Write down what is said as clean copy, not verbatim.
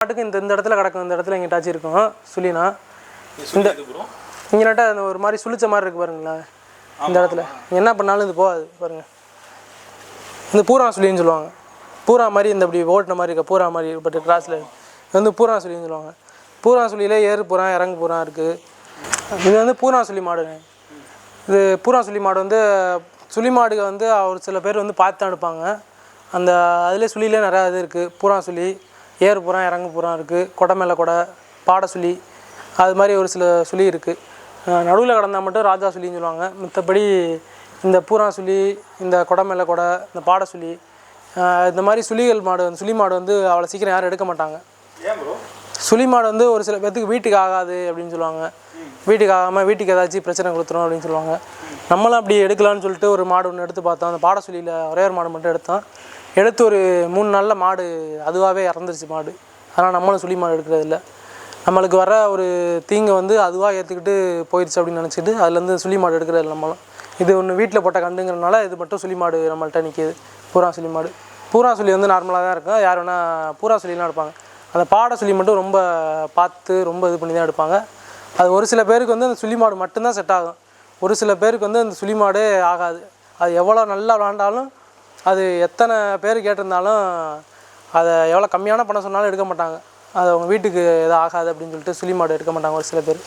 மாட்டுக்கு இந்த இடத்துல கிடக்கும், இந்த இடத்துல எங்கிட்டாச்சும் இருக்கும் சுழினா. இந்த இங்கே நட்டா அந்த ஒரு மாதிரி சுழிச்ச மாதிரி இருக்குது பாருங்களேன். இந்த இடத்துல என்ன பண்ணாலும் இது போகாது பாருங்கள். இந்த பூரா சுழின்னு சொல்லுவாங்க. பூரா மாதிரி இந்த இப்படி ஓட்டின மாதிரி இருக்க பூரா மாதிரி பட் கிராஸில் இது பூரா சுழின்னு சொல்லுவாங்க. பூரா சுழியில் ஏறு பூரா இறங்கு பூரா இருக்குது. இது பூரா சுழி மாடுங்க. இது பூரா சுழி மாடு சுழி மாடுக ஒரு சில பேர் பார்த்து தான் எடுப்பாங்க. அந்த அதிலே சுழியிலே நிறையா இது இருக்குது. பூரா சுழி, ஏறு பூரா இறங்கு பூரா இருக்குது, கொடை மேலே கொடை, பாட சுழி, அது மாதிரி ஒரு சில சுழி இருக்குது. நடுவில் கடந்தால் மட்டும் ராஜா சுழின்னு சொல்லுவாங்க. மற்றபடி இந்த பூரா சுழி, இந்த கொடை மேலே கொடை, இந்த பாட சுழி, இந்த மாதிரி சுழிகள் மாடு சுழி மாடு அவ்வளோ சீக்கிரம் யாரும் எடுக்க மாட்டாங்க. சுழி மாடு ஒரு சில பேர்த்துக்கு வீட்டுக்கு ஆகாது அப்படின்னு சொல்லுவாங்க. வீட்டுக்கு ஆகாமல் வீட்டுக்கு ஏதாச்சும் பிரச்சனை கொடுத்துரும் அப்படின்னு சொல்லுவாங்க. நம்மளும் அப்படி எடுக்கலான்னு சொல்லிட்டு ஒரு மாடு ஒன்று எடுத்து பார்த்தோம். அந்த பாட சுழியில் ஒரே ஒரு மாடு மட்டும் எடுத்தோம். எடுத்து ஒரு 3 நாளில் மாடு அதுவாகவே இறந்துருச்சு மாடு. ஆனால் நம்மளும் சுழி மாடு எடுக்கிறதில்ல. நம்மளுக்கு வர ஒரு தீங்கை அதுவாக ஏற்றுக்கிட்டு போயிடுச்சு அப்படின்னு நினச்சிட்டு அதுலேருந்து சுழி மாடு எடுக்கிறதில்ல நம்மளும். இது ஒன்று வீட்டில் போட்ட கண்டுங்கிறனால இது மட்டும் சுழி மாடு நம்மள்கிட்ட நிற்கிது. பூரா சுழி மாடு. பூரா சுழி நார்மலாக தான் இருக்கும். யார் வேணால் பூரா சுழிலாம் எடுப்பாங்க. அந்த பாட சுழி மட்டும் ரொம்ப பார்த்து ரொம்ப இது பண்ணி தான் எடுப்பாங்க. அது ஒரு சில பேருக்கு அந்த சுழி மாடு மட்டும்தான் செட் ஆகும். ஒரு சில பேருக்கு அந்த சுழி மாடே ஆகாது. அது எவ்வளோ நல்லா விளாண்டாலும், அது எத்தனை பேர் கேட்டிருந்தாலும், அதை எவ்வளோ கம்மியான பணம் சொன்னாலும் எடுக்க மாட்டாங்க. அது அவங்க வீட்டுக்கு எதுவும் ஆகாது அப்படின்னு சொல்லிட்டு சுழி மாடு எடுக்க மாட்டாங்க ஒரு சில பேர்.